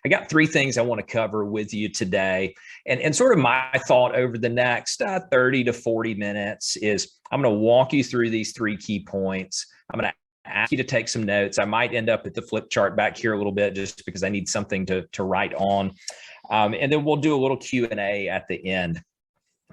I got three things I want to cover with you today. And sort of my thought over the next 30 to 40 minutes is I'm going to walk you through these three key points. I'm going to ask you to take some notes. I might end up at the flip chart back here a little bit just because I need something to write on. And then we'll do a little Q&A at the end.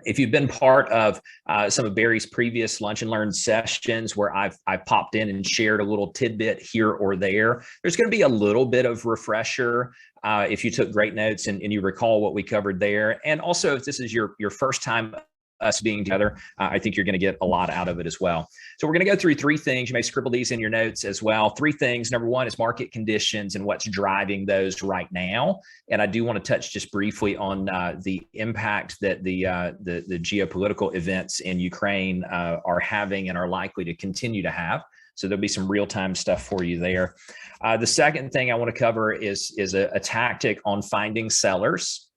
If you've been part of some of Barry's previous Lunch and Learn sessions where I've popped in and shared a little tidbit here or there, there's going to be a little bit of refresher if you took great notes and you recall what we covered there. And also, if this is your first time us being together, I think you're going to get a lot out of it as well. So we're going to go through three things. You may scribble these in your notes as well. Three things. Number one is market conditions and what's driving those right now. And I do want to touch just briefly on the impact that the geopolitical events in Ukraine are having and are likely to continue to have. So there'll be some real-time stuff for you there. The second thing I want to cover is a tactic on finding sellers.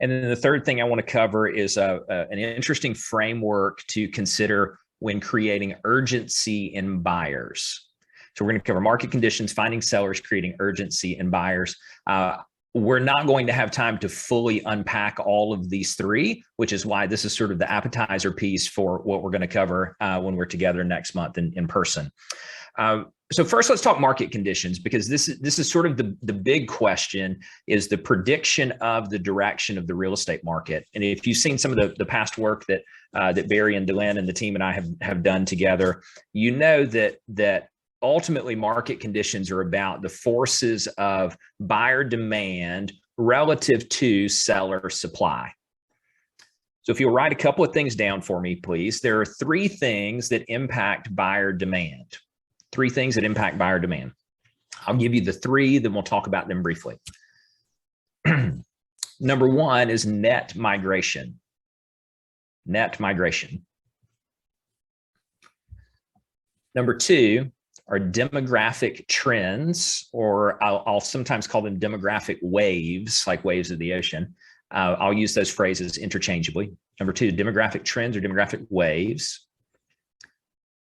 And then the third thing I want to cover is an interesting framework to consider when creating urgency in buyers. So we're going to cover market conditions, finding sellers, creating urgency in buyers. We're not going to have time to fully unpack all of these three, which is why this is sort of the appetizer piece for what we're going to cover when we're together next month in person. So first, let's talk market conditions, because this is sort of the big question, is the prediction of the direction of the real estate market. And if you've seen some of the past work that Barry and Delenn and the team and I have done together, you know that ultimately market conditions are about the forces of buyer demand relative to seller supply. So if you'll write a couple of things down for me, please. There are three things that impact buyer demand. Three things that impact buyer demand. I'll give you the three, then we'll talk about them briefly. Number one is net migration. Net migration. Number two are demographic trends, or I'll sometimes call them demographic waves, like waves of the ocean. I'll use those phrases interchangeably. Number two, demographic trends or demographic waves.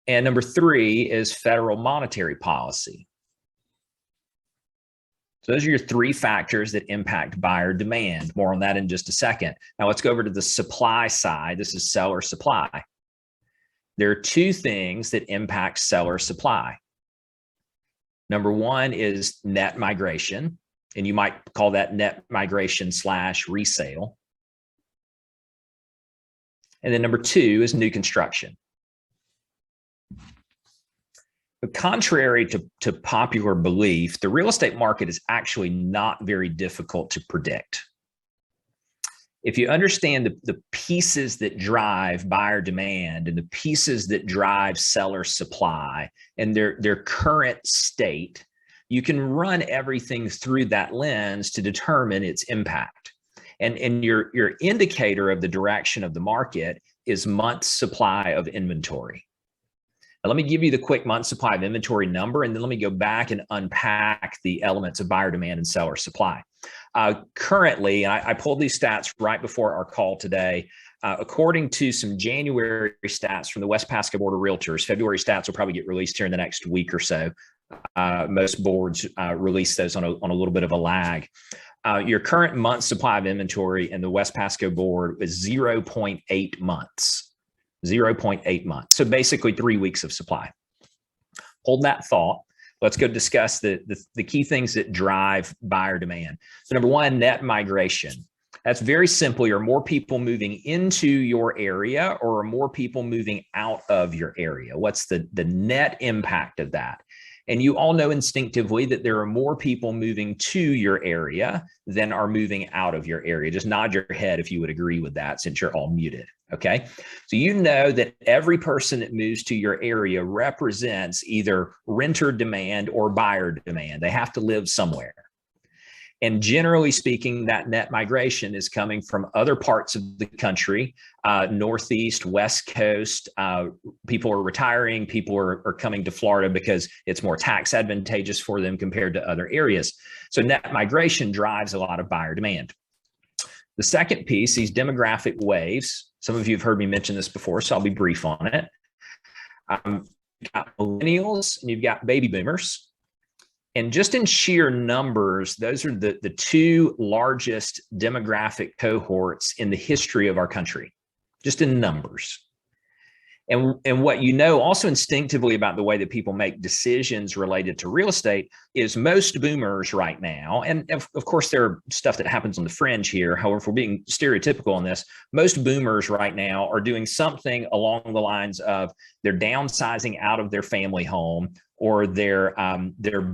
And number three is federal monetary policy. So those are your three factors that impact buyer demand. More on that in just a second. Now let's go over to the supply side. This is seller supply. There are two things that impact seller supply. Number one is net migration, and you might call that net migration / resale. And then number two is new construction. But contrary to popular belief, the real estate market is actually not very difficult to predict. If you understand the pieces that drive buyer demand and the pieces that drive seller supply and their current state, you can run everything through that lens to determine its impact. And your indicator of the direction of the market is months supply of inventory. Now, let me give you the quick month supply of inventory number, and then let me go back and unpack the elements of buyer demand and seller supply. Currently, I pulled these stats right before our call today. According to some January stats from the West Pasco Board of Realtors, February stats will probably get released here in the next week or so. Most boards release those on a little bit of a lag. Your current month supply of inventory in the West Pasco Board is 0.8 months. 0.8 months. So basically 3 weeks of supply. Hold that thought. Let's go discuss the key things that drive buyer demand. So number one, net migration. That's very simple. Are more people moving into your area, or are more people moving out of your area? What's the net impact of that? And you all know instinctively that there are more people moving to your area than are moving out of your area. Just nod your head if you would agree with that, since you're all muted. Okay. So you know that every person that moves to your area represents either renter demand or buyer demand. They have to live somewhere. And generally speaking, that net migration is coming from other parts of the country, Northeast, West Coast. People are retiring. People are coming to Florida because it's more tax advantageous for them compared to other areas. So net migration drives a lot of buyer demand. The second piece, these demographic waves. Some of you have heard me mention this before, so I'll be brief on it. You've got millennials and you've got baby boomers. And just in sheer numbers, those are the two largest demographic cohorts in the history of our country, just in numbers. And what you know also instinctively about the way that people make decisions related to real estate is most boomers right now, and of course there are stuff that happens on the fringe here. However, if we're being stereotypical on this, most boomers right now are doing something along the lines of they're downsizing out of their family home, or they're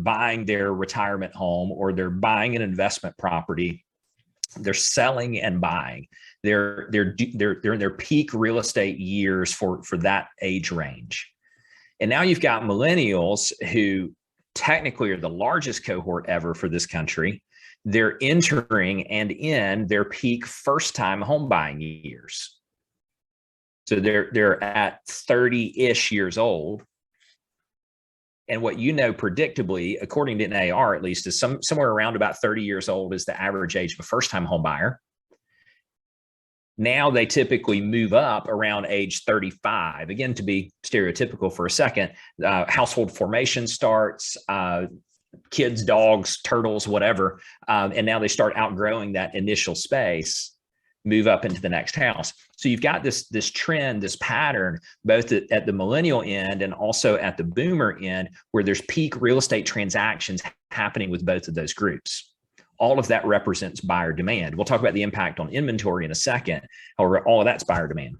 buying their retirement home, or they're buying an investment property. They're selling and buying. They're in their peak real estate years for that age range. And now you've got millennials who technically are the largest cohort ever for this country. They're entering and in their peak first-time home buying years. So they're at 30-ish years old. And what you know, predictably, according to NAR at least, is somewhere around about 30 years old is the average age of a first-time home buyer. Now they typically move up around age 35. Again, to be stereotypical for a second, household formation starts, kids, dogs, turtles, whatever. And now they start outgrowing that initial space, move up into the next house. So you've got this trend, this pattern, both at the millennial end and also at the boomer end, where there's peak real estate transactions happening with both of those groups. All of that represents buyer demand. We'll talk about the impact on inventory in a second. However, all of that's buyer demand.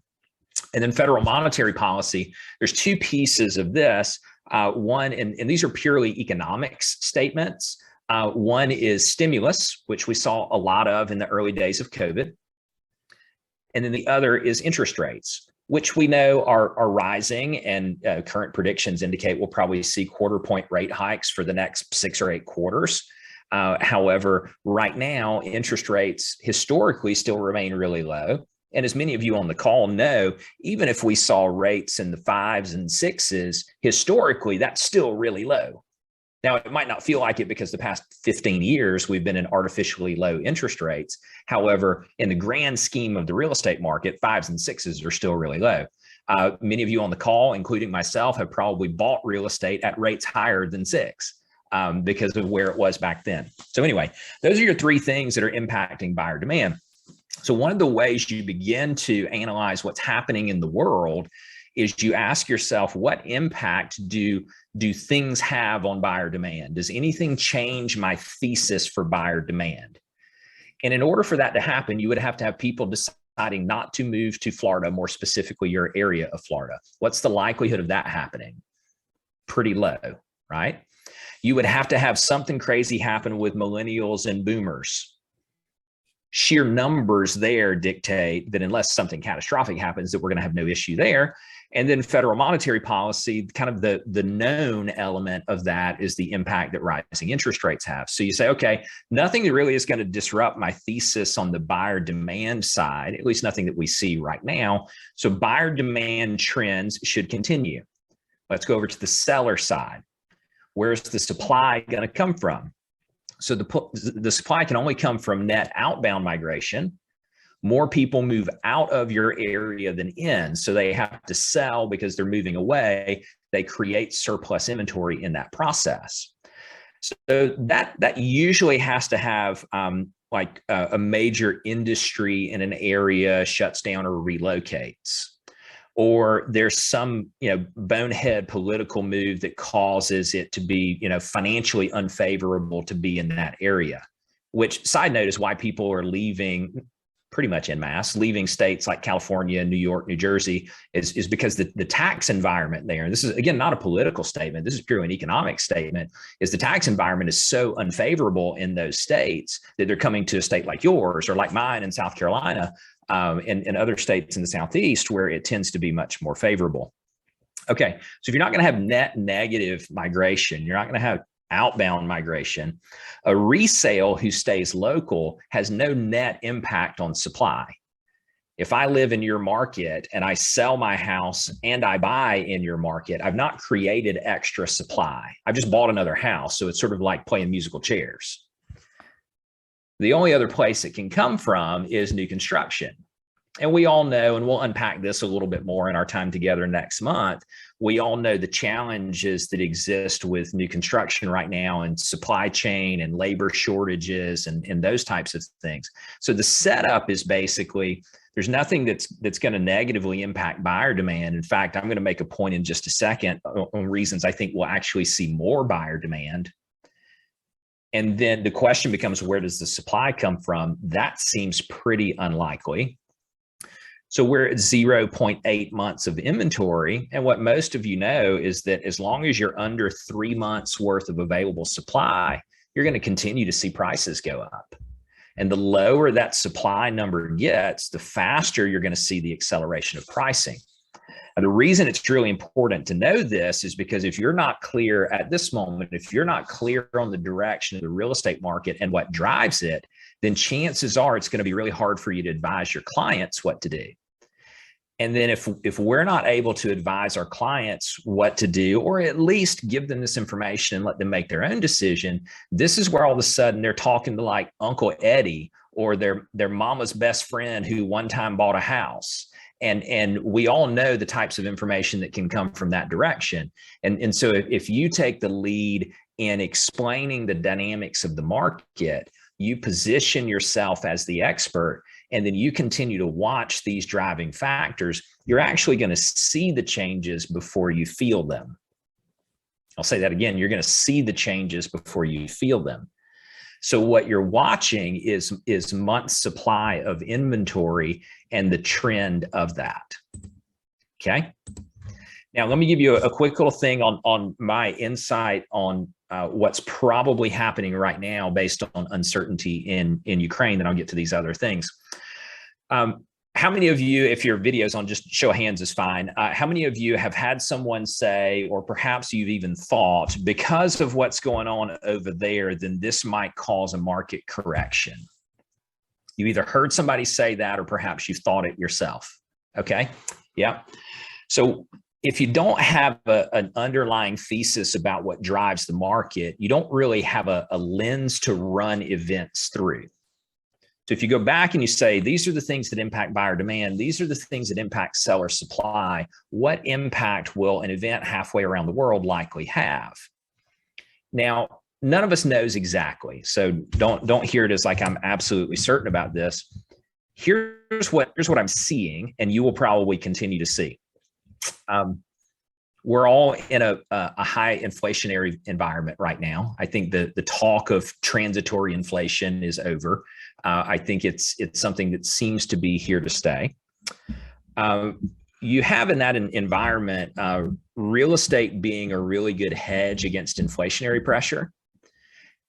And then federal monetary policy, there's two pieces of this. One, and these are purely economics statements. One is stimulus, which we saw a lot of in the early days of COVID. And then the other is interest rates, which we know are rising, and current predictions indicate we'll probably see quarter-point rate hikes for the next 6 or 8 quarters. However, right now, interest rates historically still remain really low. And as many of you on the call know, even if we saw rates in the 5s and 6s, historically, that's still really low. Now, it might not feel like it because the past 15 years, we've been in artificially low interest rates. However, in the grand scheme of the real estate market, 5s and 6s are still really low. Many of you on the call, including myself, have probably bought real estate at rates higher than 6. Because of where it was back then. So anyway, those are your three things that are impacting buyer demand. So one of the ways you begin to analyze what's happening in the world is you ask yourself, what impact do things have on buyer demand? Does anything change my thesis for buyer demand? And in order for that to happen, you would have to have people deciding not to move to Florida, more specifically your area of Florida. What's the likelihood of that happening? Pretty low, right? You would have to have something crazy happen with millennials and boomers. Sheer numbers there dictate that unless something catastrophic happens, that we're going to have no issue there. And then federal monetary policy, kind of the known element of that is the impact that rising interest rates have. So you say, okay, nothing really is going to disrupt my thesis on the buyer demand side, at least nothing that we see right now. So buyer demand trends should continue. Let's go over to the seller side. Where's the supply going to come from? So the supply can only come from net outbound migration. More people move out of your area than in, so they have to sell because they're moving away. They create surplus inventory in that process. So that usually has to have like a major industry in an area shuts down or relocates. Or there's some, bonehead political move that causes it to be, financially unfavorable to be in that area, which, side note, is why people are leaving pretty much en masse, leaving states like California, New York, New Jersey, is because the tax environment there, and this is, again, not a political statement, this is purely an economic statement, is the tax environment is so unfavorable in those states that they're coming to a state like yours or like mine in South Carolina, and other states in the Southeast where it tends to be much more favorable. Okay, so if you're not going to have net negative migration, you're not going to have outbound migration, a resale who stays local has no net impact on supply. If I live in your market and I sell my house and I buy in your market, I've not created extra supply. I've just bought another house. So it's sort of like playing musical chairs. The only other place it can come from is new construction. And we all know, and we'll unpack this a little bit more in our time together next month, we all know the challenges that exist with new construction right now and supply chain and labor shortages and those types of things. So the setup is basically, there's nothing that's going to negatively impact buyer demand. In fact, I'm going to make a point in just a second on reasons I think we'll actually see more buyer demand. And then the question becomes, where does the supply come from? That seems pretty unlikely. So we're at 0.8 months of inventory. And what most of you know is that as long as you're under 3 months worth of available supply, you're going to continue to see prices go up. And the lower that supply number gets, the faster you're going to see the acceleration of pricing. And the reason it's really important to know this is because if you're not clear at this moment, if you're not clear on the direction of the real estate market and what drives it, then chances are it's going to be really hard for you to advise your clients what to do. And then if we're not able to advise our clients what to do, or at least give them this information and let them make their own decision, this is where all of a sudden they're talking to like Uncle Eddie or their mama's best friend who one time bought a house. And we all know the types of information that can come from that direction. And so if you take the lead in explaining the dynamics of the market, you position yourself as the expert, and then you continue to watch these driving factors, you're actually going to see the changes before you feel them. I'll say that again, you're going to see the changes before you feel them. So what you're watching is months supply of inventory and the trend of that. Okay. Now, let me give you a quick little thing on my insight on what's probably happening right now based on uncertainty in Ukraine. Then I'll get to these other things. How many of you, if your video's on, just show of hands is fine. How many of you have had someone say, or perhaps you've even thought, because of what's going on over there, then this might cause a market correction? You either heard somebody say that, or perhaps you've thought it yourself. Okay. Yeah. So if you don't have an underlying thesis about what drives the market, you don't really have a lens to run events through. So if you go back and you say, these are the things that impact buyer demand, these are the things that impact seller supply, what impact will an event halfway around the world likely have? Now, none of us knows exactly. So don't hear it as like I'm absolutely certain about this. Here's what I'm seeing, and you will probably continue to see. We're all in a high inflationary environment right now. I think the talk of transitory inflation is over. I think it's something that seems to be here to stay. You have in that environment, real estate being a really good hedge against inflationary pressure,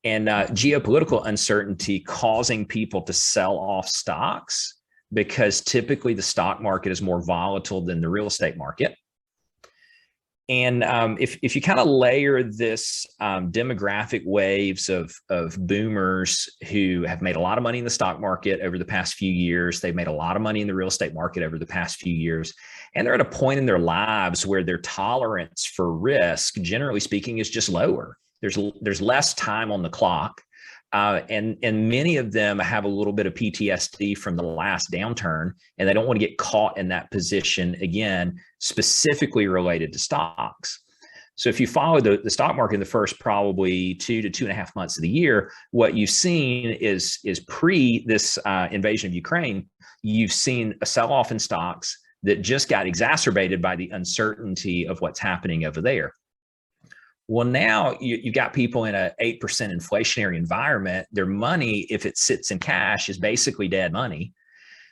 and geopolitical uncertainty causing people to sell off stocks, because typically the stock market is more volatile than the real estate market. And if you kind of layer this demographic waves of boomers who have made a lot of money in the stock market over the past few years, they've made a lot of money in the real estate market over the past few years, and they're at a point in their lives where their tolerance for risk, generally speaking, is just lower. There's less time on the clock. And many of them have a little bit of PTSD from the last downturn, and they don't want to get caught in that position again, specifically related to stocks. So if you follow the stock market in the first probably 2 to 2.5 months of the year, what you've seen is pre this invasion of Ukraine, you've seen a sell-off in stocks that just got exacerbated by the uncertainty of what's happening over there. Well, now you got people in an 8% inflationary environment. Their money, if it sits in cash, is basically dead money.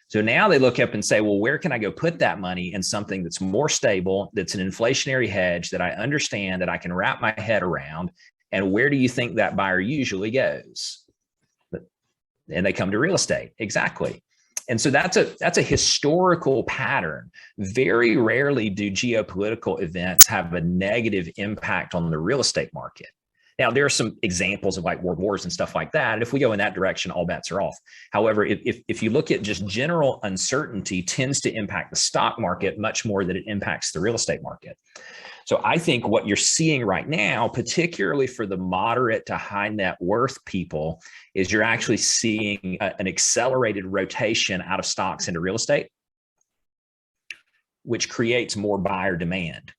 So now they look up and say, well, where can I go put that money in something that's more stable, that's an inflationary hedge that I understand, that I can wrap my head around? And where do you think that buyer usually goes? And they come to real estate. Exactly. And so that's a historical pattern. Very rarely do geopolitical events have a negative impact on the real estate market. Now, there are some examples of like world wars and stuff like that. And if we go in that direction, all bets are off. However, if you look at just general uncertainty, tends to impact the stock market much more than it impacts the real estate market. So I think what you're seeing right now, particularly for the moderate to high net worth people, is you're actually seeing an accelerated rotation out of stocks into real estate. which creates more buyer demand.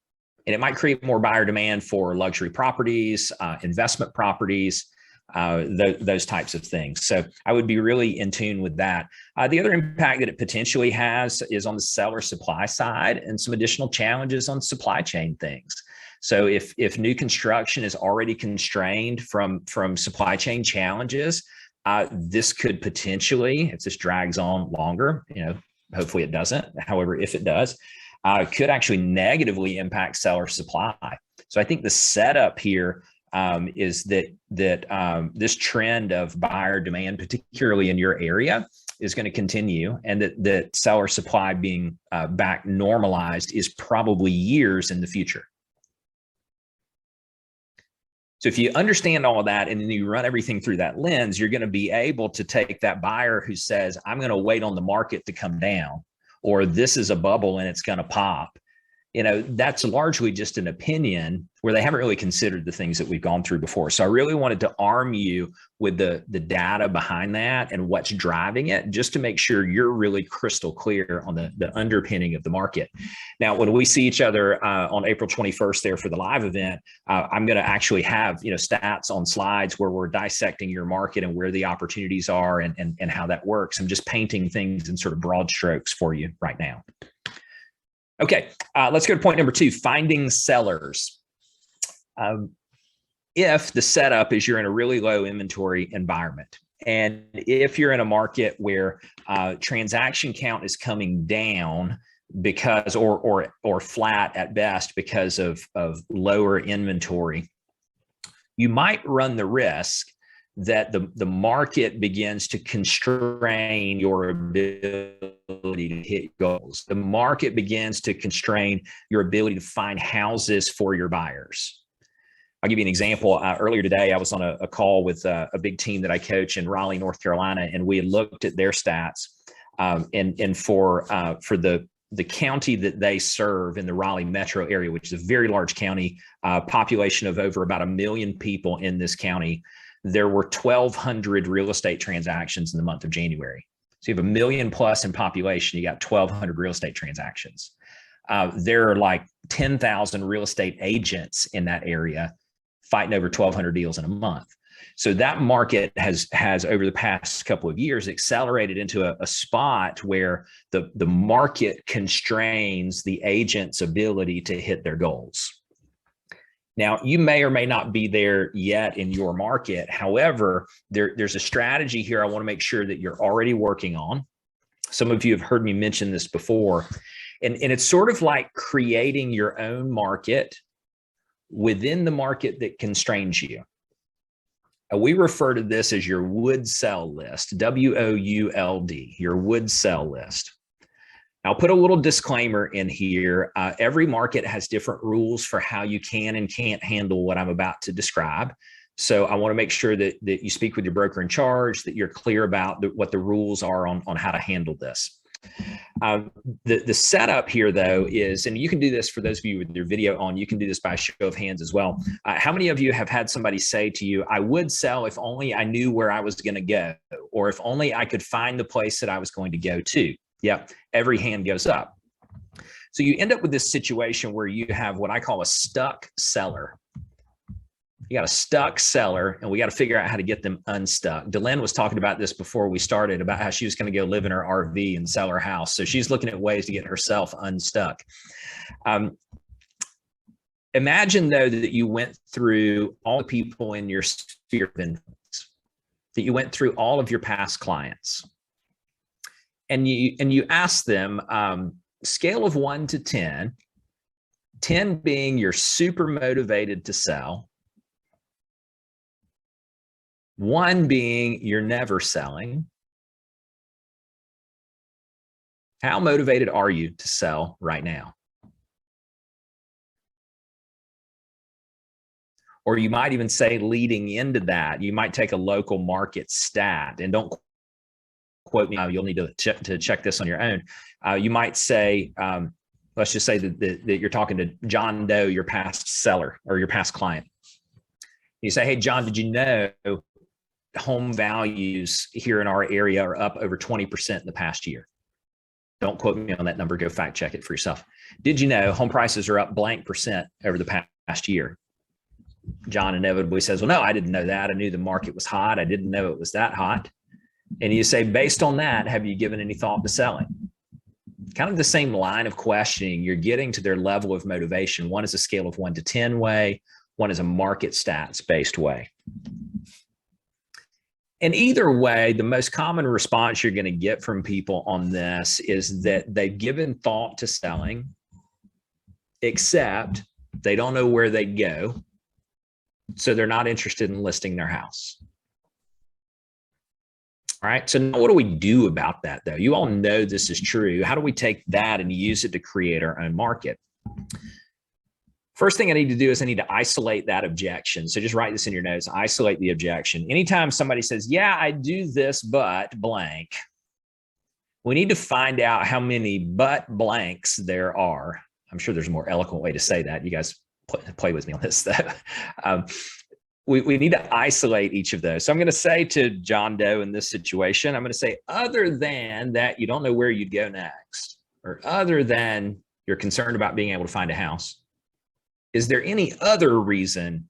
And it might create more buyer demand for luxury properties, investment properties, those types of things. So I would be really in tune with that. The other impact that it potentially has is on the seller supply side and some additional challenges on supply chain things. So if new construction is already constrained from supply chain challenges, this could potentially, if this drags on longer, hopefully it doesn't. However, if it does, could actually negatively impact seller supply. So I think the setup here is that this trend of buyer demand, particularly in your area, is going to continue, and that seller supply being back normalized is probably years in the future. So if you understand all of that and then you run everything through that lens, you're going to be able to take that buyer who says, I'm going to wait on the market to come down, or this is a bubble and it's going to pop. That's largely just an opinion where they haven't really considered the things that we've gone through before. So I really wanted to arm you with the data behind that and what's driving it, just to make sure you're really crystal clear on the underpinning of the market. Now, when we see each other on April 21st there for the live event, I'm going to actually have stats on slides where we're dissecting your market and where the opportunities are and how that works. I'm just painting things in sort of broad strokes for you right now. Okay, let's go to point number 2, finding sellers. If the setup is you're in a really low inventory environment, and if you're in a market where transaction count is coming down because, or flat at best because of lower inventory, you might run the risk that the market begins to constrain your ability to hit goals. The market begins to constrain your ability to find houses for your buyers. I'll give you an example. Earlier today, I was on a call with a big team that I coach in Raleigh, North Carolina, and we had looked at their stats. And for the county that they serve in the Raleigh metro area, which is a very large county, population of over about 1 million people in this county, there were 1,200 real estate transactions in the month of January. So you have 1 million plus in population, you got 1,200 real estate transactions. There are like 10,000 real estate agents in that area fighting over 1,200 deals in a month. So that market has over the past couple of years accelerated into a spot where the market constrains the agent's ability to hit their goals. Now, you may or may not be there yet in your market. However, there's a strategy here I want to make sure that you're already working on. Some of you have heard me mention this before, and it's sort of like creating your own market within the market that constrains you. We refer to this as your would sell list, WOULD, your would sell list. I'll put a little disclaimer in here. Every market has different rules for how you can and can't handle what I'm about to describe. So I want to make sure that you speak with your broker in charge, that you're clear about what the rules are on how to handle this. The setup here, though, is, and you can do this for those of you with your video on, you can do this by show of hands as well. How many of you have had somebody say to you, I would sell if only I knew where I was going to go, or if only I could find the place that I was going to go to? Yep, every hand goes up. So you end up with this situation where you have what I call a stuck seller. You got a stuck seller, and we got to figure out how to get them unstuck. Delynn was talking about this before we started, about how she was going to go live in her RV and sell her house. So she's looking at ways to get herself unstuck. Imagine, though, that you went through all the people in your sphere of influence, that you went through all of your past clients. And you ask them, scale of 1 to 10, 10 being you're super motivated to sell, 1 being you're never selling. How motivated are you to sell right now? Or you might even say, leading into that, you might take a local market stat, and don't quote me, you'll need to check this on your own. You might say, let's just say that you're talking to John Doe, your past seller or your past client. You say, hey, John, did you know home values here in our area are up over 20% in the past year? Don't quote me on that number. Go fact check it for yourself. Did you know home prices are up blank percent over the past year? John inevitably says, well, no, I didn't know that. I knew the market was hot. I didn't know it was that hot. And you say, based on that, have you given any thought to selling? Kind of the same line of questioning. You're getting to their level of motivation. One is a scale of 1 to 10 way. One is a market stats based way. And either way, the most common response you're going to get from people on this is that they've given thought to selling, except they don't know where they go. So they're not interested in listing their house. All right. So now what do we do about that, though? You all know this is true. How do we take that and use it to create our own market? First thing I need to do is I need to isolate that objection. So just write this in your notes, isolate the objection. Anytime somebody says, yeah, I do this, but blank, we need to find out how many but blanks there are. I'm sure there's a more eloquent way to say that. You guys play with me on this, though. We need to isolate each of those. So I'm going to say to John Doe in this situation, I'm going to say, other than that, you don't know where you'd go next, or other than you're concerned about being able to find a house, is there any other reason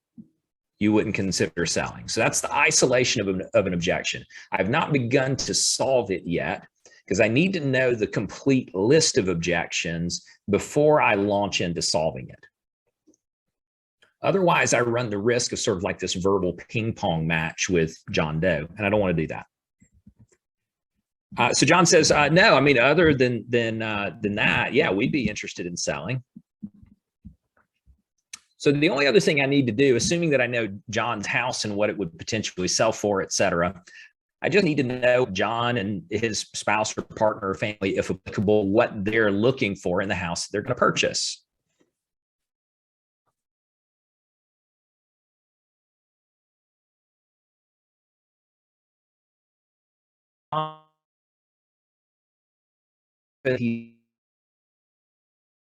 you wouldn't consider selling? So that's the isolation of an objection. I've not begun to solve it yet because I need to know the complete list of objections before I launch into solving it. Otherwise, I run the risk of sort of like this verbal ping pong match with John Doe, and I don't want to do that. So John says, no, I mean, other than that, yeah, we'd be interested in selling. So the only other thing I need to do, assuming that I know John's house and what it would potentially sell for, et cetera, I just need to know John and his spouse or partner or family, if applicable, what they're looking for in the house they're going to purchase. He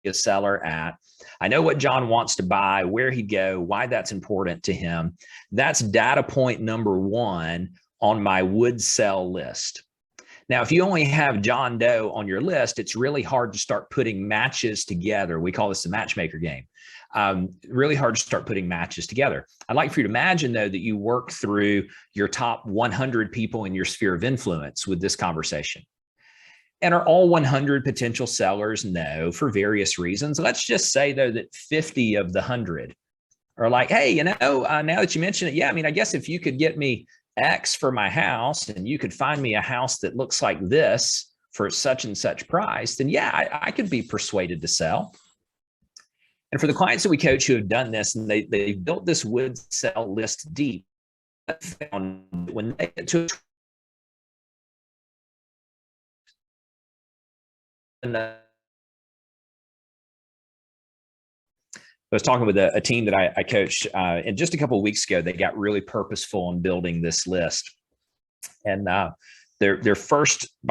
a seller at. I know what John wants to buy, where he'd go, why that's important to him. That's data point number 1 on my would sell list. Now, if you only have John Doe on your list, it's really hard to start putting matches together. We call this the matchmaker game. Really hard to start putting matches together. I'd like for you to imagine, though, that you work through your top 100 people in your sphere of influence with this conversation. And are all 100 potential sellers? No, for various reasons. Let's just say, though, that 50 of the 100 are like, hey, you know, now that you mention it, yeah, I mean, I guess if you could get me X for my house and you could find me a house that looks like this for such and such price, then yeah, I could be persuaded to sell. And for the clients that we coach who have done this and they built this would sell list deep, when they get to I was talking with a team that I coached, and just a couple of weeks ago, they got really purposeful in building this list. And my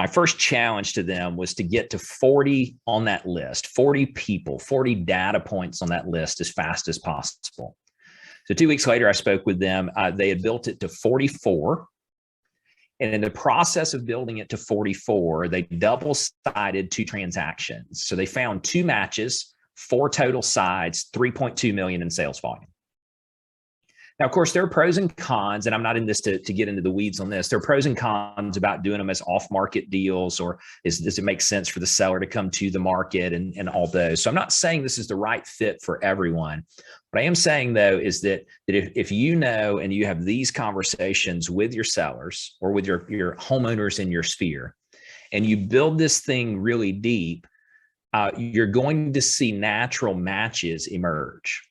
first challenge to them was to get to 40 on that list, 40 people, 40 data points on that list as fast as possible. So 2 weeks later, I spoke with them. They had built it to 44. And in the process of building it to 44, they double-sided 2 transactions. So they found 2 matches, 4 total sides, 3.2 million in sales volume. Now, of course, there are pros and cons, and I'm not in this to get into the weeds on this. There are pros and cons about doing them as off-market deals, or does it make sense for the seller to come to the market and all those. So I'm not saying this is the right fit for everyone. What I am saying, though, is that if you know and you have these conversations with your sellers or with your homeowners in your sphere, and you build this thing really deep, you're going to see natural matches emerge.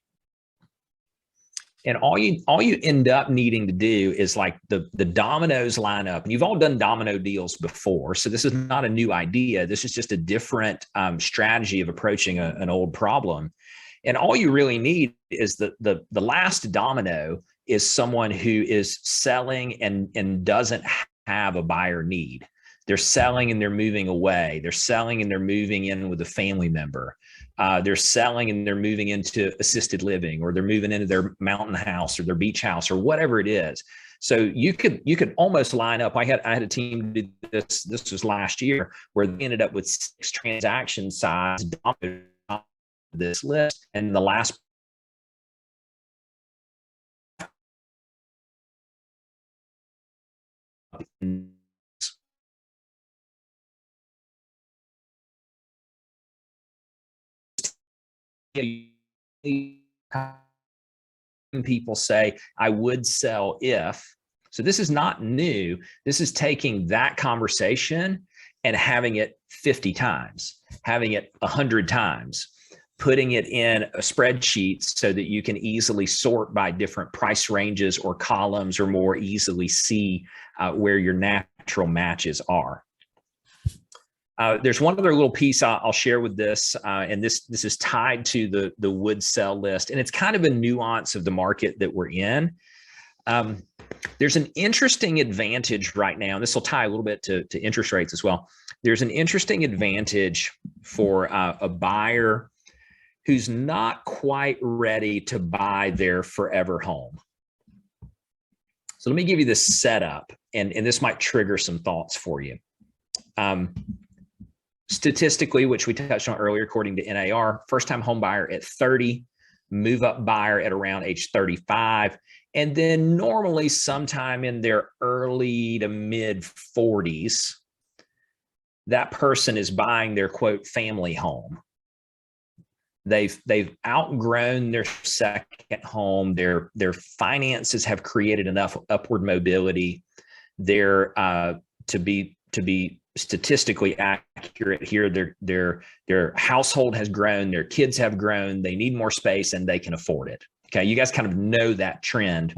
And all you end up needing to do is like the dominoes line up. And you've all done domino deals before, so this is not a new idea. This is just a different strategy of approaching an old problem. And all you really need is the last domino is someone who is selling and doesn't have a buyer need. They're selling and they're moving away. They're selling and they're moving in with a family member. They're selling and they're moving into assisted living, or they're moving into their mountain house or their beach house or whatever it is. So you could almost line up. I had a team do this. This was last year, where they ended up with 6 transaction size dominated this list, and the last people say, I would sell if. So this is not new. This is taking that conversation and having it 50 times, having it 100 times, putting it in a spreadsheet so that you can easily sort by different price ranges or columns, or more easily see where your natural matches are. There's one other little piece I'll share with this, and this is tied to the would sell list, and it's kind of a nuance of the market that we're in. There's an interesting advantage right now, and this will tie a little bit to interest rates as well. There's an interesting advantage for a buyer who's not quite ready to buy their forever home. So let me give you this setup, and this might trigger some thoughts for you. Statistically, which we touched on earlier, according to NAR, first-time home buyer at 30, move-up buyer at around age 35, and then normally sometime in their early to mid 40s, that person is buying their, quote, family home. They've outgrown their second home. Their finances have created enough upward mobility. They're to be statistically accurate here, their household has grown, their kids have grown, they need more space, and they can afford it. Okay, you guys kind of know that trend.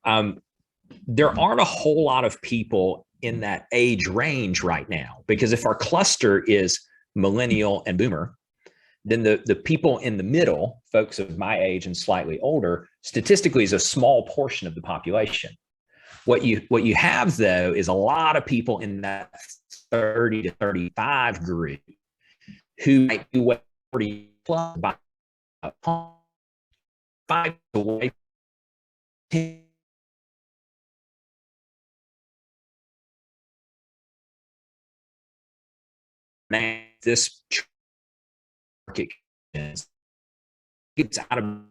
There aren't a whole lot of people in that age range right now, because if our cluster is millennial and boomer, then the people in the middle, folks of my age and slightly older, statistically is a small portion of the population. What you have, though, is a lot of people in that 30 to 35 group who might be 40 plus by five away. Man, this market gets out of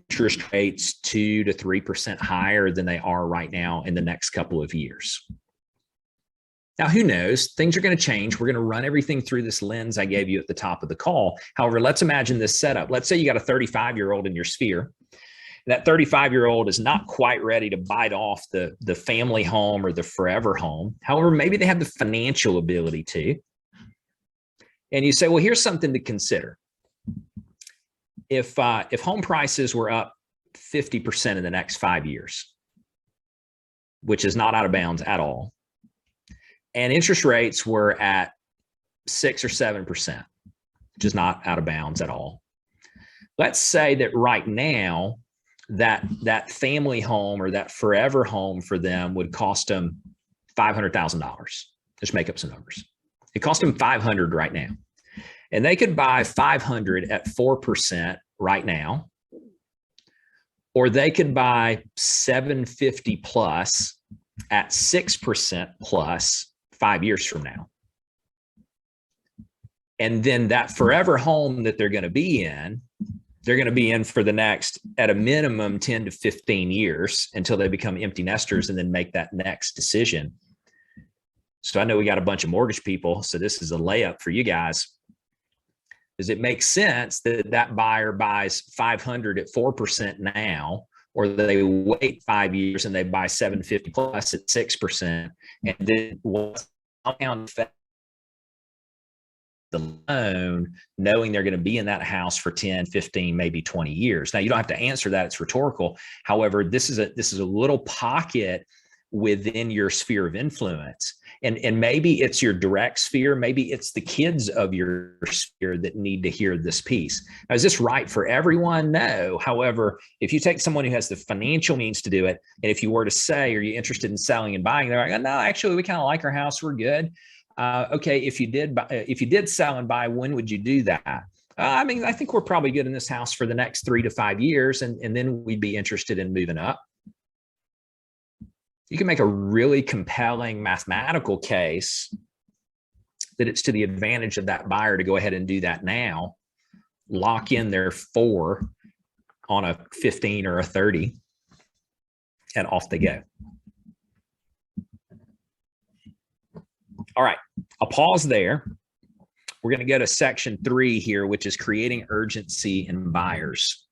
interest rates 2 to 3% higher than they are right now in the next couple of years. Now, who knows? Things are going to change. We're going to run everything through this lens I gave you at the top of the call. However, let's imagine this setup. Let's say you got a 35-year-old in your sphere. That 35-year-old is not quite ready to bite off the family home or the forever home. However, maybe they have the financial ability to. And you say, well, here's something to consider. If home prices were up 50% in the next 5 years, which is not out of bounds at all, and interest rates were at 6 or 7%, which is not out of bounds at all. Let's say that right now, that family home or that forever home for them would cost them $500,000. Just make up some numbers. It cost them $500 right now. And they could buy $500 at 4% right now, or they could buy $750 plus at 6% plus 5 years from now. And then that forever home that they're going to be in, they're going to be in for the next, at a minimum, 10 to 15 years until they become empty nesters and then make that next decision. So I know we got a bunch of mortgage people, so this is a layup for you guys. Does it make sense that that buyer buys $500 at 4% now, or they wait 5 years and they buy $750 plus at 6%, and then what's the loan, knowing they're going to be in that house for 10, 15, maybe 20 years? Now, you don't have to answer that. It's rhetorical. However, this is a little pocket within your sphere of influence. And maybe it's your direct sphere. Maybe it's the kids of your sphere that need to hear this piece. Now, is this right for everyone? No. However, if you take someone who has the financial means to do it, and if you were to say, are you interested in selling and buying? They're like, oh, no, actually, we kind of like our house. We're good. Okay, if you did sell and buy, when would you do that? I mean, I think we're probably good in this house for the next 3 to 5 years, and then we'd be interested in moving up. You can make a really compelling mathematical case that it's to the advantage of that buyer to go ahead and do that now, lock in their 4 on a 15 or a 30, and off they go. All right, I'll pause there. We're going to go to section 3 here, which is creating urgency in buyers.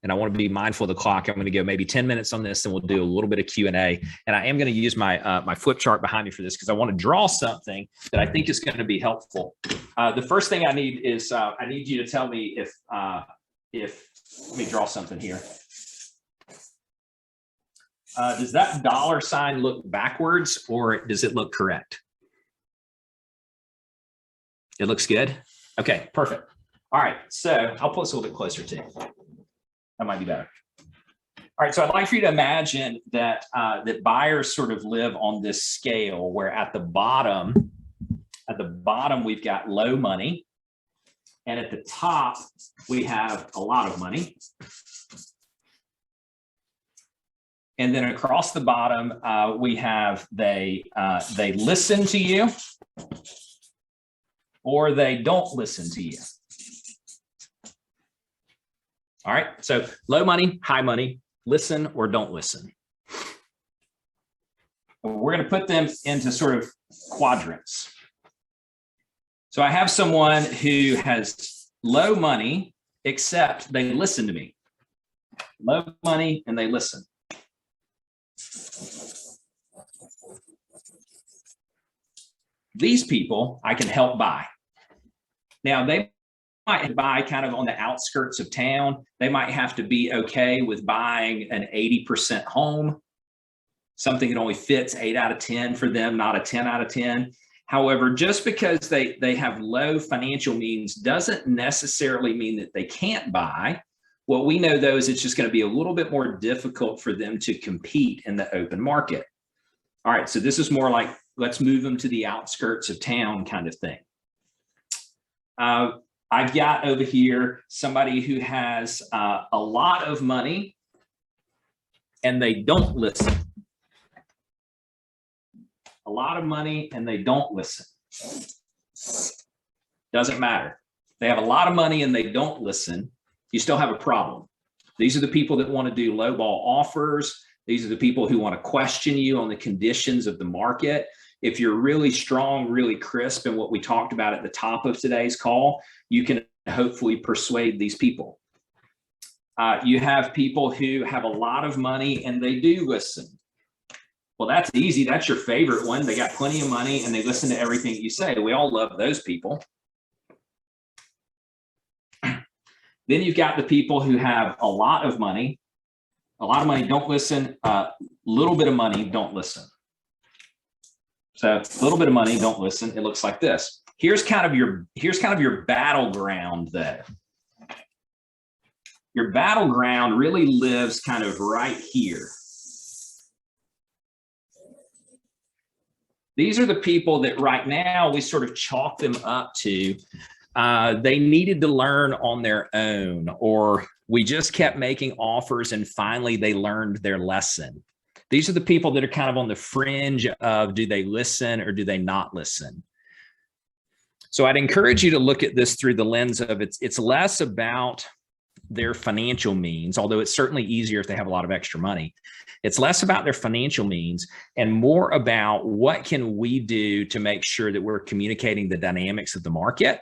And I want to be mindful of the clock. I'm going to go maybe 10 minutes on this, and we'll do a little bit of Q&A. And I am going to use my my flip chart behind me for this because I want to draw something that I think is going to be helpful. The first thing I need is I need you to tell me if let me draw something here. Does that dollar sign look backwards, or does it look correct? It looks good. Okay, perfect. All right, so I'll put this a little bit closer to you. That might be better. All right, so I'd like for you to imagine that that buyers sort of live on this scale where at the bottom we've got low money, and at the top we have a lot of money. And then across the bottom we have they listen to you, or they don't listen to you. All right, so low money, high money, listen or don't listen. We're going to put them into sort of quadrants. So I have someone who has low money, except they listen to me. Low money and they listen. These people I can help buy. Now, they might buy kind of on the outskirts of town. They might have to be okay with buying an 80% home, something that only fits 8 out of 10 for them, not a 10 out of 10. However, just because they have low financial means doesn't necessarily mean that they can't buy. What we know, though, is it's just going to be a little bit more difficult for them to compete in the open market. All right, so this is more like, let's move them to the outskirts of town kind of thing. I've got over here somebody who has a lot of money and they don't listen. A lot of money and they don't listen. Doesn't matter. They have a lot of money and they don't listen. You still have a problem. These are the people that want to do lowball offers. These are the people who want to question you on the conditions of the market. If you're really strong, really crisp in what we talked about at the top of today's call, you can hopefully persuade these people. You have people who have a lot of money and they do listen. Well, that's easy. That's your favorite one. They got plenty of money and they listen to everything you say. We all love those people. Then you've got the people who have a lot of money. A lot of money, don't listen. Little bit of money, don't listen. So a little bit of money, don't listen. It looks like this. Here's kind of your battleground though. Your battleground really lives kind of right here. These are the people that right now we sort of chalk them up to. They needed to learn on their own, or we just kept making offers and finally they learned their lesson. These are the people that are kind of on the fringe of, do they listen or do they not listen? So I'd encourage you to look at this through the lens of it's less about their financial means, although it's certainly easier if they have a lot of extra money. It's less about their financial means and more about what can we do to make sure that we're communicating the dynamics of the market.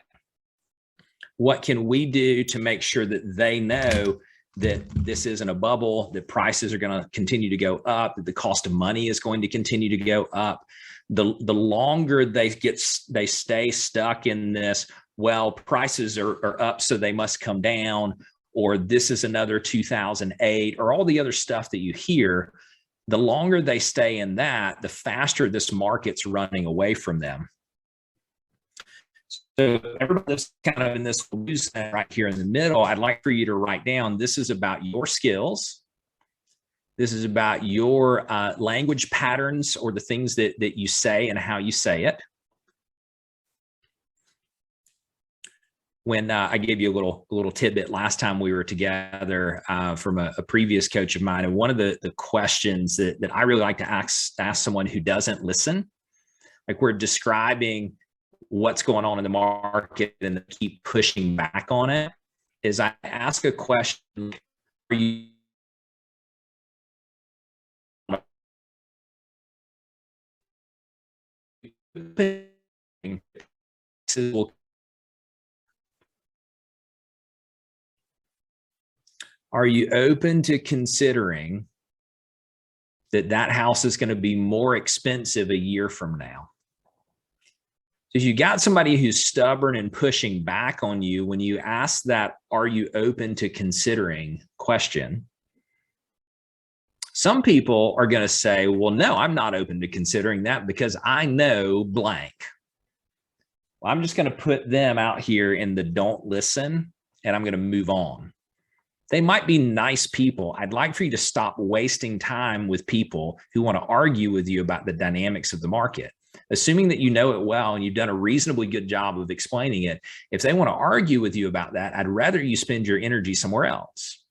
What can we do to make sure that they know that this isn't a bubble, that prices are going to continue to go up, that the cost of money is going to continue to go up. The longer they stay stuck in this, well, prices are up, so they must come down, or this is another 2008, or all the other stuff that you hear, the longer they stay in that, the faster this market's running away from them. So everybody that's kind of in this loose right here in the middle, I'd like for you to write down, this is about your skills. This is about your language patterns, or the things that you say and how you say it. when I gave you a little tidbit last time we were together from a previous coach of mine. And one of the questions that I really like to ask someone who doesn't listen, like we're describing what's going on in the market and they keep pushing back on it, is I ask a question, are you open to considering that house is going to be more expensive a year from now? If you got somebody who's stubborn and pushing back on you, when you ask that, are you open to considering question, some people are going to say, well, no, I'm not open to considering that because I know blank. Well, I'm just going to put them out here in the don't listen, and I'm going to move on. They might be nice people. I'd like for you to stop wasting time with people who want to argue with you about the dynamics of the market. Assuming that you know it well and you've done a reasonably good job of explaining it, if they want to argue with you about that, I'd rather you spend your energy somewhere else.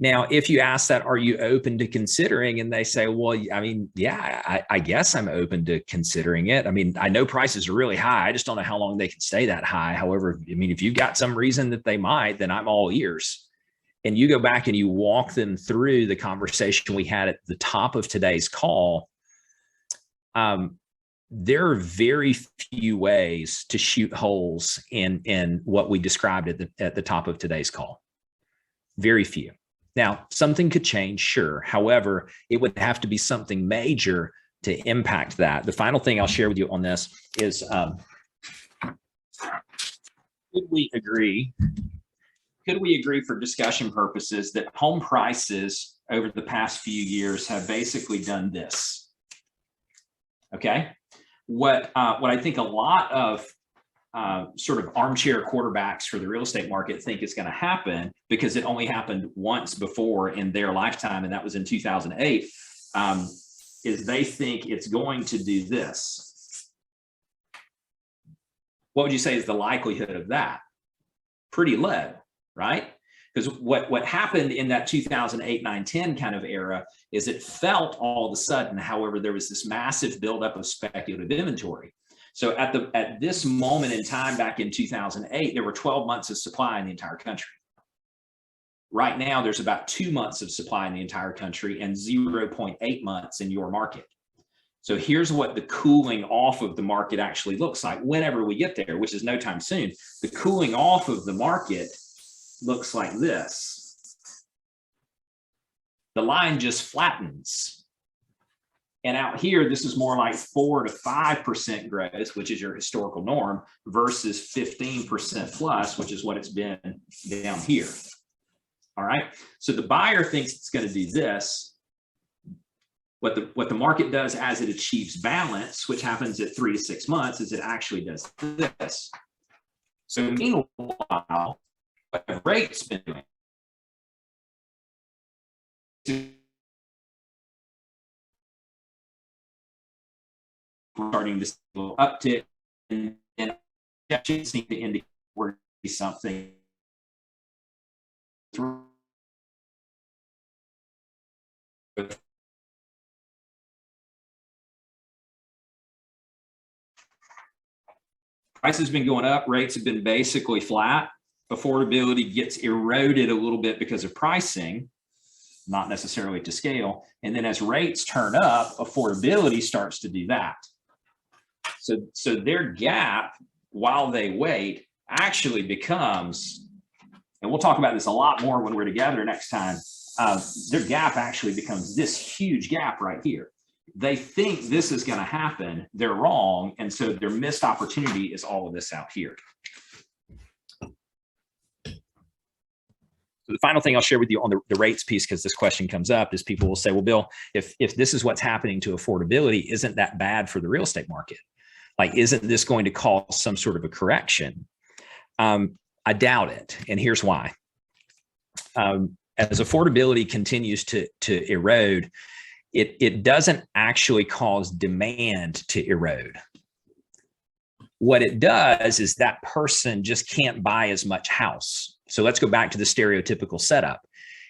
Now, if you ask that, are you open to considering? And they say, well, I mean, yeah, I guess I'm open to considering it. I mean, I know prices are really high. I just don't know how long they can stay that high. However, I mean, if you've got some reason that they might, then I'm all ears. And you go back and you walk them through the conversation we had at the top of today's call. There are very few ways to shoot holes in what we described at the top of today's call. Very few. Now, something could change, sure. However, it would have to be something major to impact that. The final thing I'll share with you on this is, could we agree for discussion purposes that home prices over the past few years have basically done this? Okay. What I think a lot of sort of armchair quarterbacks for the real estate market think is going to happen, because it only happened once before in their lifetime, and that was in 2008, is they think it's going to do this. What would you say is the likelihood of that? Pretty low, right? Because what happened in that 2008, 9, 10 kind of era is it felt all of a sudden, however, there was this massive buildup of speculative inventory. So at this moment in time back in 2008, there were 12 months of supply in the entire country. Right now, there's about 2 months of supply in the entire country and 0.8 months in your market. So here's what the cooling off of the market actually looks like whenever we get there, which is no time soon. The cooling off of the market looks like this. The line just flattens. And out here, this is more like 4 to 5% growth, which is your historical norm, versus 15% plus, which is what it's been down here. All right. So the buyer thinks it's going to do this. What the market does as it achieves balance, which happens at 3 to 6 months, is it actually does this. So meanwhile, what the rate's been doing, starting to see a little uptick, and should seem to indicate we're something. Price has been going up, rates have been basically flat. Affordability gets eroded a little bit because of pricing, not necessarily to scale. And then as rates turn up, affordability starts to do that. So their gap, while they wait, actually becomes, and we'll talk about this a lot more when we're together next time, their gap actually becomes this huge gap right here. They think this is going to happen. They're wrong. And so their missed opportunity is all of this out here. So the final thing I'll share with you on the rates piece, because this question comes up, is people will say, well, Bill, if this is what's happening to affordability, isn't that bad for the real estate market? Like, isn't this going to cause some sort of a correction? I doubt it. And here's why. As affordability continues to erode, it doesn't actually cause demand to erode. what it does is that person just can't buy as much house. So let's go back to the stereotypical setup.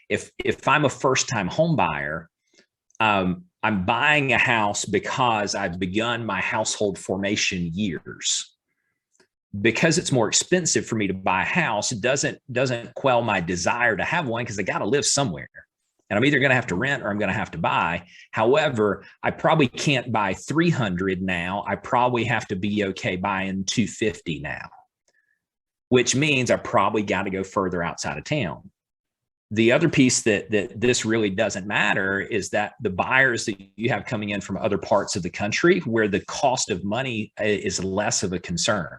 If I'm a first-time home buyer, I'm buying a house because I've begun my household formation years. Because it's more expensive for me to buy a house, it doesn't quell my desire to have one, because I got to live somewhere. And I'm either going to have to rent or I'm going to have to buy. However, I probably can't buy 300 now. I probably have to be okay buying 250 now, which means I probably got to go further outside of town. The other piece that this really doesn't matter is that the buyers that you have coming in from other parts of the country, where the cost of money is less of a concern,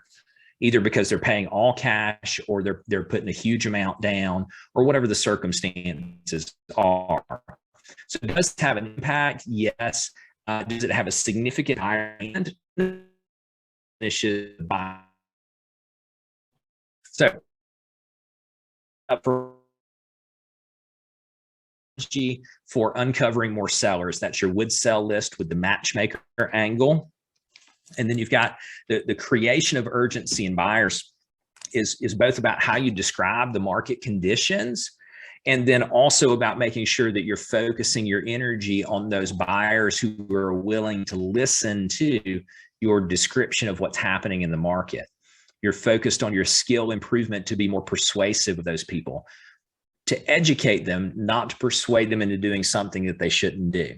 either because they're paying all cash or they're putting a huge amount down, or whatever the circumstances are. So does it have an impact? Yes. Does it have a significant higher end? It should buy. So for uncovering more sellers, that's your would sell list with the matchmaker angle. And then you've got the creation of urgency in buyers is both about how you describe the market conditions, and then also about making sure that you're focusing your energy on those buyers who are willing to listen to your description of what's happening in the market. You're focused on your skill improvement to be more persuasive of those people, to educate them, not to persuade them into doing something that they shouldn't do.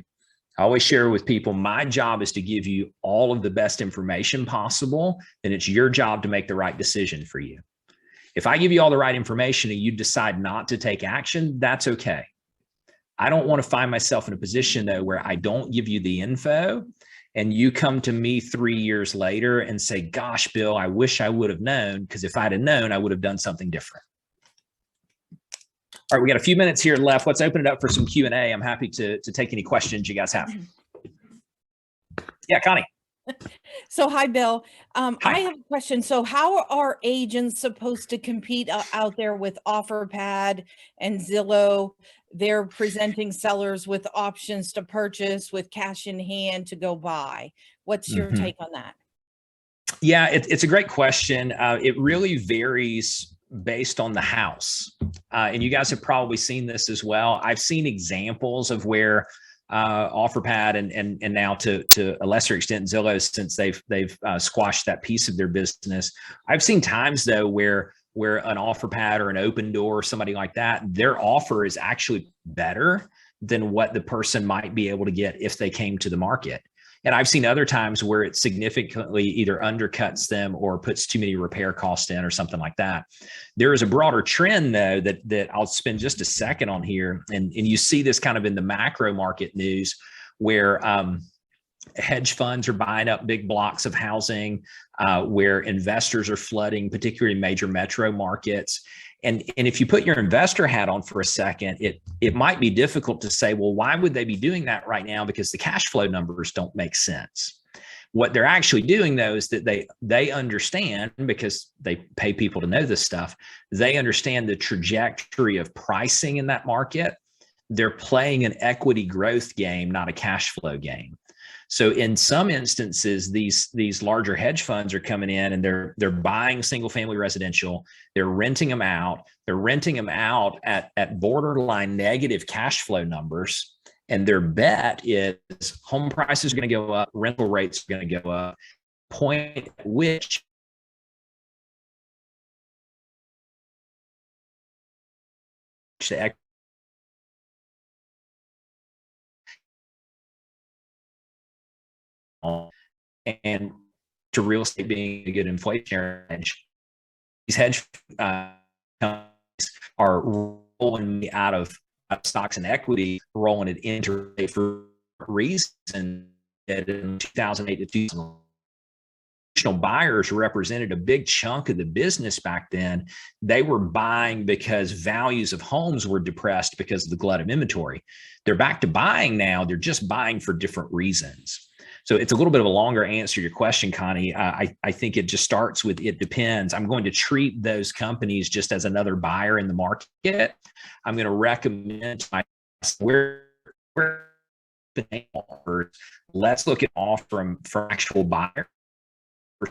I always share with people, my job is to give you all of the best information possible, and it's your job to make the right decision for you. If I give you all the right information and you decide not to take action, that's okay. I don't want to find myself in a position, though, where I don't give you the info and you come to me 3 years later and say, gosh, Bill, I wish I would have known, because if I'd have known, I would have done something different. All right, we got a few minutes here left. Let's open it up for some Q&A. I'm happy to take any questions you guys have. Yeah, Connie. So, hi, Bill. Hi. I have a question. So how are agents supposed to compete out there with OfferPad and Zillow? They're presenting sellers with options to purchase, with cash in hand to go buy. What's your take on that? Yeah, it's a great question. It really varies based on the house. And you guys have probably seen this as well. I've seen examples of where OfferPad and now to a lesser extent Zillow, since they've squashed that piece of their business. I've seen times, though, where an OfferPad or an Open Door or somebody like that, their offer is actually better than what the person might be able to get if they came to the market. And I've seen other times where it significantly either undercuts them or puts too many repair costs in or something like that. There is a broader trend, though, that I'll spend just a second on here. And you see this kind of in the macro market news, where hedge funds are buying up big blocks of housing, where investors are flooding, particularly major metro markets. And if you put your investor hat on for a second, it might be difficult to say, well, why would they be doing that right now? Because the cash flow numbers don't make sense. What they're actually doing, though, is that they understand, because they pay people to know this stuff, they understand the trajectory of pricing in that market. They're playing an equity growth game, not a cash flow game. So in some instances, these larger hedge funds are coming in and they're buying single family residential, they're renting them out, at borderline negative cash flow numbers. And their bet is home prices are going to go up, rental rates are going to go up, point at which the and to real estate being a good inflationary hedge, these hedge companies are rolling me out of stocks and equity, rolling it into for reason that in 2008 to 2000, buyers represented a big chunk of the business back then. They were buying because values of homes were depressed because of the glut of inventory. They're back to buying now. They're just buying for different reasons. So it's a little bit of a longer answer to your question, Connie. I think it just starts with, it depends. I'm going to treat those companies just as another buyer in the market. I'm going to recommend to my where let's look at all from actual buyers,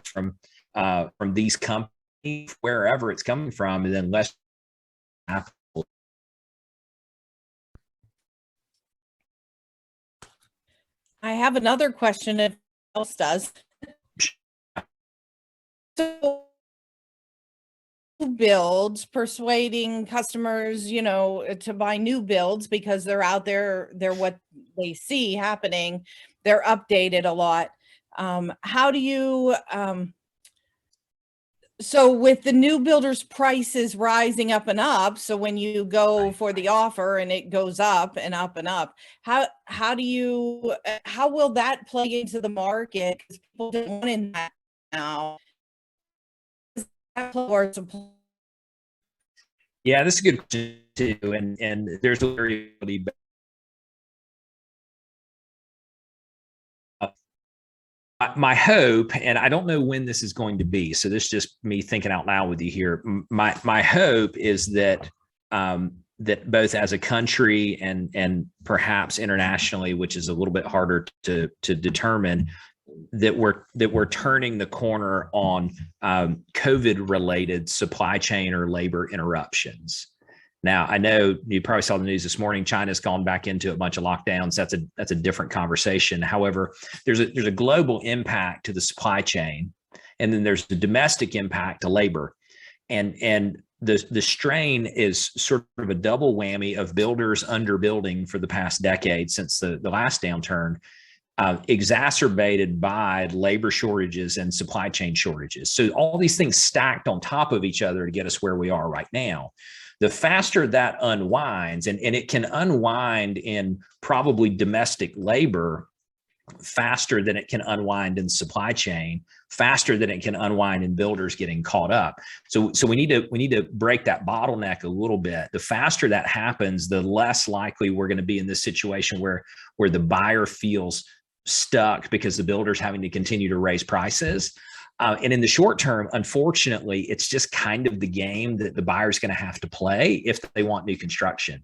from from these companies, wherever it's coming from, and then less. I have another question if else does. So builds, persuading customers, to buy new builds because they're out there, they're what they see happening. They're updated a lot. How do you, so with the new builders prices rising up and up, so when you go for the offer and it goes up and up and up, how will that play into the market? Because people don't want in that now. Yeah, this is a good question too, and there's a variability. My hope, and I don't know when this is going to be, so this is just me thinking out loud with you here. My hope is that that both as a country and perhaps internationally, which is a little bit harder to determine, that we're turning the corner on COVID related supply chain or labor interruptions. Now, I know you probably saw the news this morning. China's gone back into a bunch of lockdowns. That's a different conversation. However, there's a global impact to the supply chain, and then there's the domestic impact to labor, and the strain is sort of a double whammy of builders underbuilding for the past decade since the last downturn, exacerbated by labor shortages and supply chain shortages. So all these things stacked on top of each other to get us where we are right now. The faster that unwinds, and it can unwind in probably domestic labor faster than it can unwind in supply chain, faster than it can unwind in builders getting caught up. So we need to break that bottleneck a little bit. The faster that happens, the less likely we're going to be in this situation where the buyer feels stuck because the builder's having to continue to raise prices. And in the short term, unfortunately, it's just kind of the game that the buyer's going to have to play if they want new construction.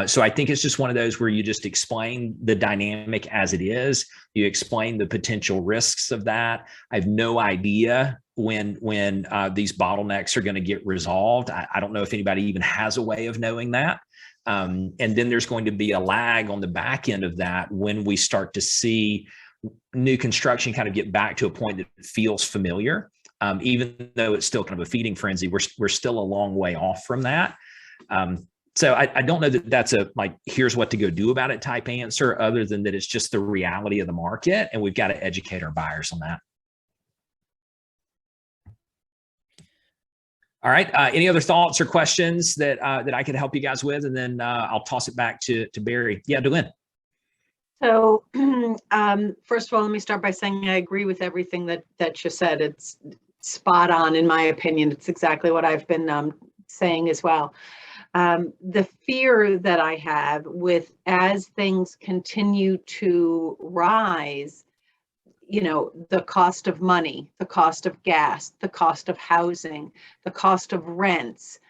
So I think it's just one of those where you just explain the dynamic as it is. You explain the potential risks of that. I have no idea when these bottlenecks are going to get resolved. I don't know if anybody even has a way of knowing that. And then there's going to be a lag on the back end of that when we start to see new construction kind of get back to a point that feels familiar. Even though it's still kind of a feeding frenzy, we're still a long way off from that. So I don't know that that's a here's what to go do about it type answer, other than that it's just the reality of the market, and we've got to educate our buyers on that. All right. Any other thoughts or questions that I could help you guys with, and then I'll toss it back to Barry. Yeah, Delynn. So first of all, let me start by saying I agree with everything that you said. It's spot on, in my opinion. It's exactly what I've been saying as well. The fear that I have with as things continue to rise, the cost of money, the cost of gas, the cost of housing, the cost of rents,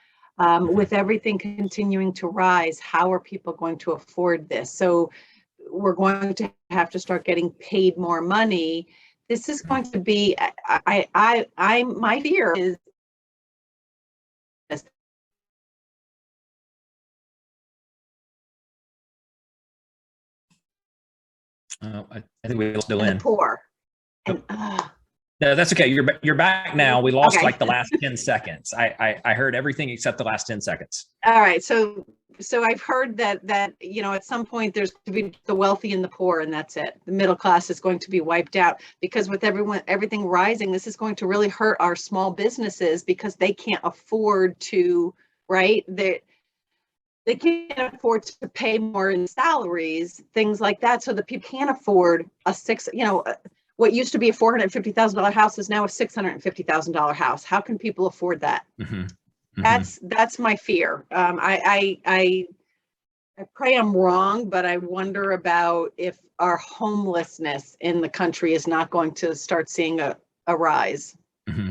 with everything continuing to rise, how are people going to afford this? So we're going to have to start getting paid more money. This is going to be, my fear is I think we lost Delynn. Poor. And, No, that's okay. You're back now. We lost okay. the last 10 seconds. I heard everything except the last 10 seconds. All right. So I've heard that at some point there's going to be the wealthy and the poor, and that's it. The middle class is going to be wiped out, because with everything rising, this is going to really hurt our small businesses, because they can't afford to, right? They can't afford to pay more in salaries, things like that, so that people can't afford what used to be a $450,000 house is now a $650,000 house. How can people afford that? Mm-hmm. Mm-hmm. That's my fear. I pray I'm wrong, but I wonder about if our homelessness in the country is not going to start seeing a rise. Mm-hmm.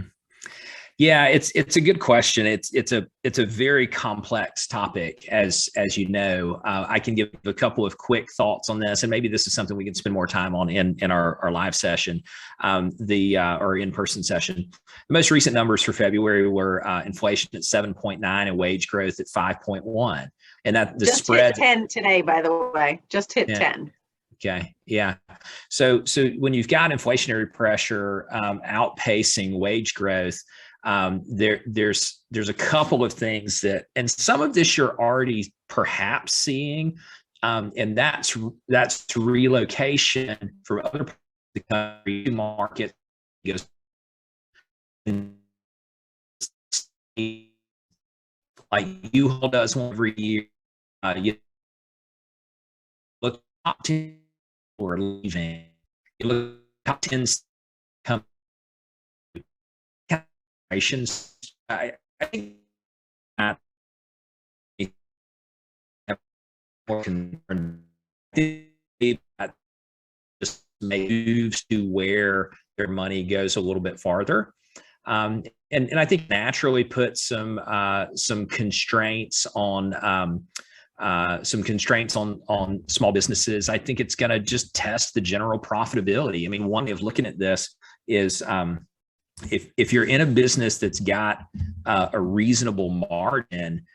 Yeah, it's a good question. It's a very complex topic, as you know. I can give a couple of quick thoughts on this, and maybe this is something we can spend more time on in our live session, or in-person session. The most recent numbers for February were inflation at 7.9 and wage growth at 5.1, and that the Just spread hit 10 today, by the way. Just hit 10. Okay. Yeah. So when you've got inflationary pressure outpacing wage growth, there's a couple of things that, and some of this you're already perhaps seeing, and that's relocation from other parts of the country to market. Goes like U-Haul does one every year. You look top 10 or leaving. You look top 10 companies. I think that more concerned. That just moves to where their money goes a little bit farther, and I think naturally put some constraints on. Some constraints on small businesses. I think it's going to just test the general profitability. I mean, one way of looking at this is if you're in a business that's got a reasonable margin,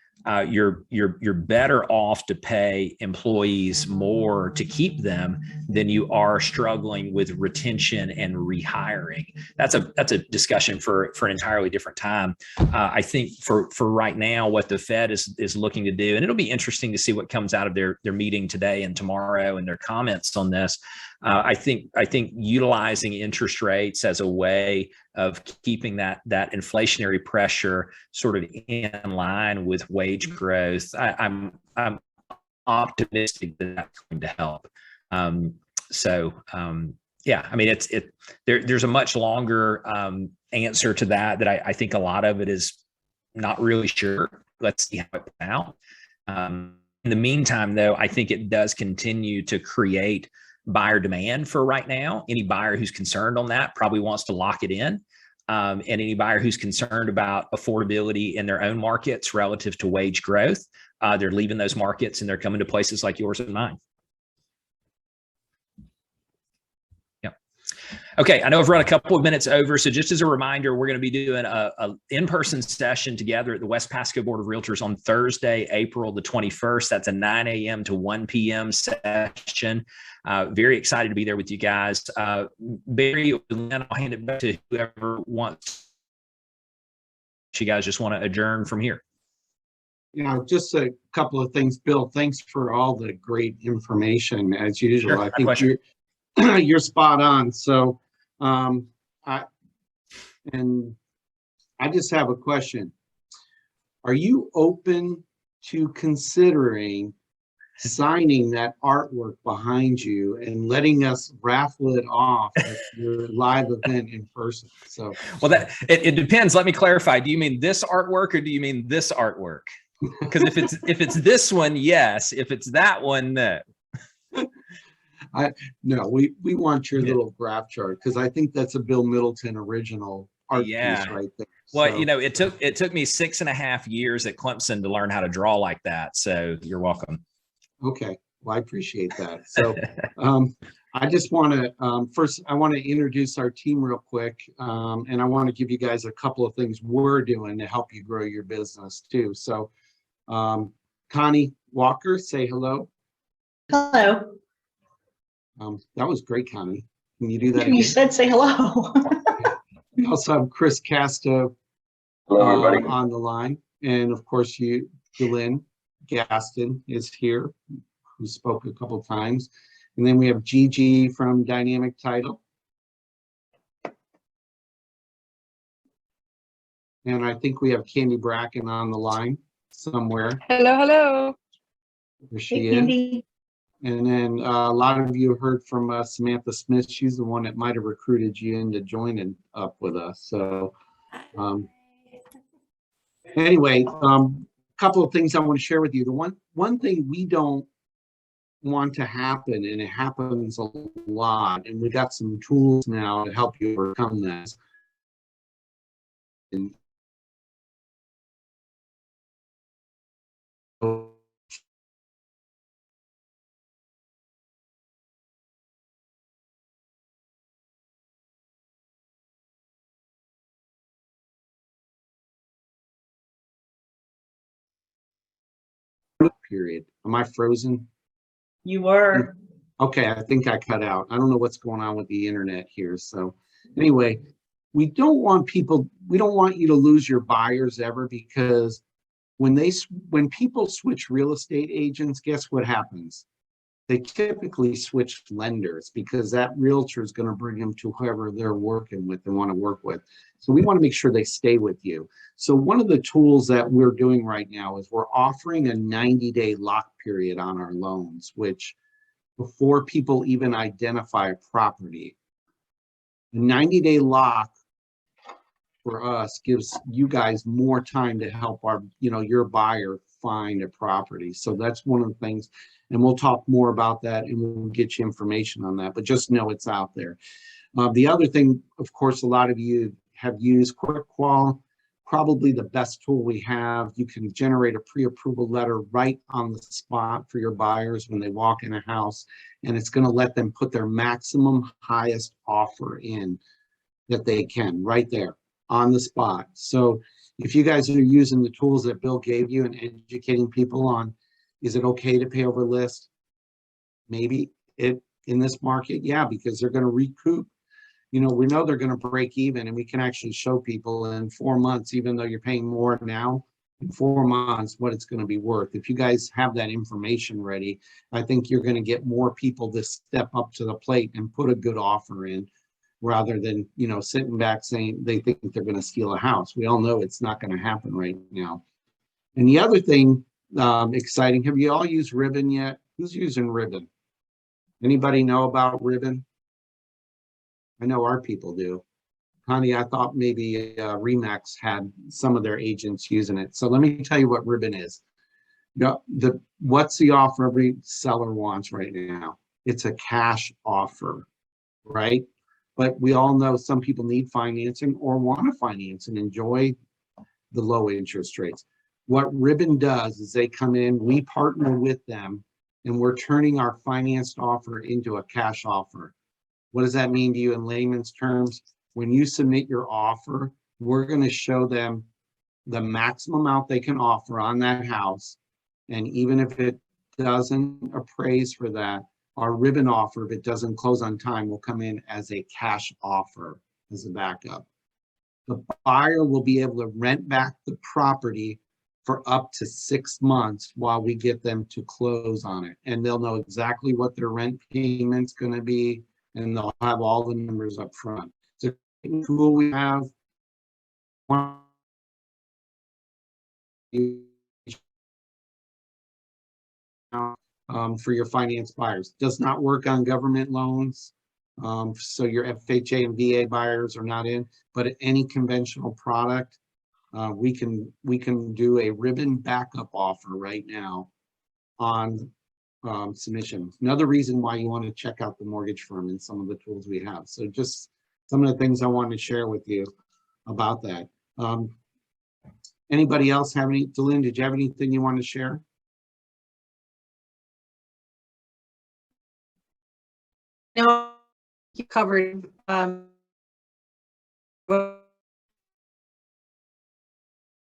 you're better off to pay employees more to keep them than you are struggling with retention and rehiring. That's a discussion for an entirely different time. I think for right now, what the Fed is looking to do, and it'll be interesting to see what comes out of their meeting today and tomorrow and their comments on this. I think utilizing interest rates as a way of keeping that inflationary pressure sort of in line with wage growth, I'm optimistic that that's going to help. Yeah, I mean, there's a much longer answer to that I think a lot of it is not really sure. Let's see how it plays out. In the meantime, though, I think it does continue to create buyer demand for right now. Any buyer who's concerned on that probably wants to lock it in. And any buyer who's concerned about affordability in their own markets relative to wage growth, they're leaving those markets and they're coming to places like yours and mine. Okay, I know I've run a couple of minutes over, so just as a reminder, we're going to be doing a in-person session together at the West Pasco Board of Realtors on Thursday, April the 21st. That's a 9 a.m. to 1 p.m. session. Very excited to be there with you guys. Barry, I'll hand it back to whoever wants. You guys just want to adjourn from here? Yeah, just a couple of things. Bill, thanks for all the great information as usual. Sure, I think you're spot on. So I just have a question. Are you open to considering signing that artwork behind you and letting us raffle it off at your live event in person? So, well, it depends. Let me clarify. Do you mean this artwork or do you mean this artwork? Because if it's this one, yes. If it's that one, no. No, we want your little graph chart because I think that's a Bill Middleton original art piece right there. Well, so, you know, it took me 6.5 years at Clemson to learn how to draw like that. So you're welcome. Okay, well, I appreciate that. So I just want to first I want to introduce our team real quick, and I want to give you guys a couple of things we're doing to help you grow your business too. So Connie Walker, say hello. Hello. That was great, Connie. Can you do that again? You said say hello. We also have Chris Casto on the line. And of course, Jalen Gaston is here, who spoke a couple of times. And then we have Gigi from Dynamic Title. And I think we have Candy Bracken on the line somewhere. Hello, hello. There she Hey, is. Candy. And then a lot of you heard from Samantha Smith. She's the one that might have recruited you into joining up with us. So anyway, a couple of things I want to share with you. The one thing we don't want to happen, and it happens a lot, and we got some tools now to help you overcome this. And period. Am I frozen? You were. Okay, I think I cut out. I don't know what's going on with the internet here. So anyway, we don't want you to lose your buyers ever, because when people switch real estate agents, guess what happens? They typically switch lenders, because that realtor is going to bring them to whoever they're working with and want to work with. So we want to make sure they stay with you. So one of the tools that we're doing right now is we're offering a 90-day lock period on our loans, which before people even identify a property. The 90-day lock for us gives you guys more time to help your buyer find a property. So that's one of the things, and we'll talk more about that and we'll get you information on that, but just know it's out there. The other thing, of course, a lot of you have used QuickQual, probably the best tool we have. You can generate a pre-approval letter right on the spot for your buyers when they walk in a house, and it's going to let them put their maximum highest offer in that they can right there on the spot. So if you guys are using the tools that Bill gave you and educating people on, is it okay to pay over list? Maybe in this market, yeah, because they're going to recoup. We know they're going to break even, and we can actually show people in 4 months, even though you're paying more now, in 4 months, what it's going to be worth. If you guys have that information ready, I think you're going to get more people to step up to the plate and put a good offer in, rather than, sitting back saying they think they're going to steal a house. We all know it's not going to happen right now. And the other thing, exciting, have you all used Ribbon yet? Who's using Ribbon? Anybody know about Ribbon? I know our people do. Connie, I thought maybe Remax had some of their agents using it. So let me tell you what Ribbon is. What's the offer every seller wants right now? It's a cash offer, right? But we all know some people need financing or want to finance and enjoy the low interest rates. What Ribbon does is they come in, we partner with them, and we're turning our financed offer into a cash offer. What does that mean to you in layman's terms? When you submit your offer, we're going to show them the maximum amount they can offer on that house. And even if it doesn't appraise for that, our Ribbon offer, if it doesn't close on time, will come in as a cash offer as a backup. The buyer will be able to rent back the property for up to 6 months while we get them to close on it. And they'll know exactly what their rent payment's going to be, and they'll have all the numbers up front. So the tool we have for your finance buyers. Does not work on government loans. So your FHA and VA buyers are not in, but any conventional product, we can do a Ribbon backup offer right now on submission. Another reason why you want to check out the Mortgage Firm and some of the tools we have. So just some of the things I wanted to share with you about that. Anybody else have any? Delyn, did you have anything you want to share? No, you covered